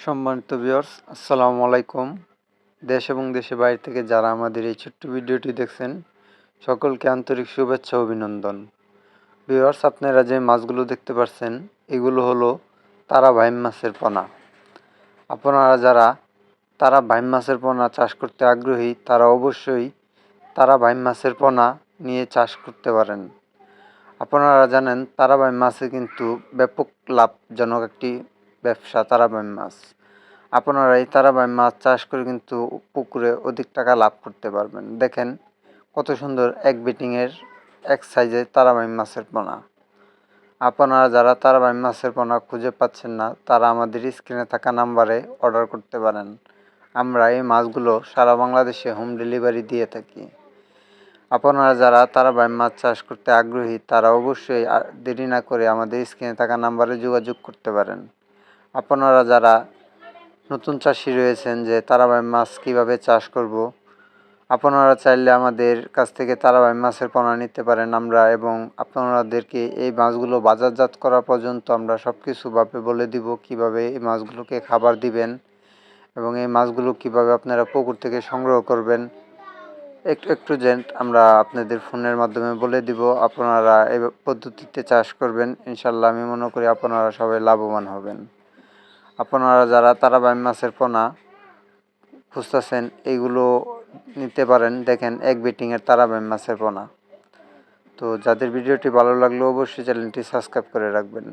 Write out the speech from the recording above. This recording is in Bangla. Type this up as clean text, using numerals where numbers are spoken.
সম্মানিত ভিউয়ার্স, আসসালামু আলাইকুম। দেশ এবং দেশের বাইরে থেকে যারা আমাদের এই ছোট্ট ভিডিওটি দেখছেন, সকলকে আন্তরিক শুভেচ্ছা ও অভিনন্দন। ভিউয়ার্স, আপনারা যে মাছগুলো দেখতে পাচ্ছেন, এগুলো হলো তারা বাইম মাছের পোনা। আপনারা যারা তারা বাইম মাছের পোনা চাষ করতে আগ্রহী, তারা অবশ্যই তারা বাইম মাছের পোনা নিয়ে চাষ করতে পারেন। আপনারা জানেন তারা বাইম মাছে কিন্তু ব্যাপক লাভজনক একটি ব্যবসা তারা বাইম মাছ। আপনারা এই তারাবাই মাছ চাষ করে কিন্তু পুকুরে অধিক টাকা লাভ করতে পারবেন। দেখেন কত সুন্দর এক বেটিংয়ের এক সাইজের তারাবাই মাছের পোনা। আপনারা যারা তারাবাই মাছের পোনা খুঁজে পাচ্ছেন না, তারা আমাদের স্ক্রিনে থাকা নাম্বারে অর্ডার করতে পারেন। আমরা এই মাছগুলো সারা বাংলাদেশে হোম ডেলিভারি দিয়ে থাকি। আপনারা যারা তারাবাই মাছ চাষ করতে আগ্রহী, তারা অবশ্যই দেরি না করে আমাদের স্ক্রিনে থাকা নাম্বারে যোগাযোগ করতে পারেন। আপনারা যারা নতুন চাষি রয়েছেন যে তারাবাই মাছ কীভাবে চাষ করব, আপনারা চাইলে আমাদের কাছ থেকে তারাবাই মাছের পোনা নিতে পারেন আমরা, এবং আপনাদেরকে এই মাছগুলো বাজারজাত করা পর্যন্ত আমরা সব কিছুভাবে বলে দিব কিভাবে এই মাছগুলোকে খাবার দিবেন এবং এই মাছগুলো কিভাবে আপনারা পুকুর থেকে সংগ্রহ করবেন। একটু একটু আমরা আপনাদের ফোনের মাধ্যমে বলে দিব। আপনারা এই পদ্ধতিতে চাষ করবেন, ইনশাল্লাহ আমি মনে করি আপনারা সবাই লাভবান হবেন। আপনারা যারা তারাবাই মাছের পোনা খুঁজতেছেন, এইগুলো নিতে পারেন। দেখেন এক বেটিংয়ের তারাবাই মাছের পোনা। তো যাদের ভিডিওটি ভালো লাগলো অবশ্যই চ্যানেলটি সাবস্ক্রাইব করে রাখবেন।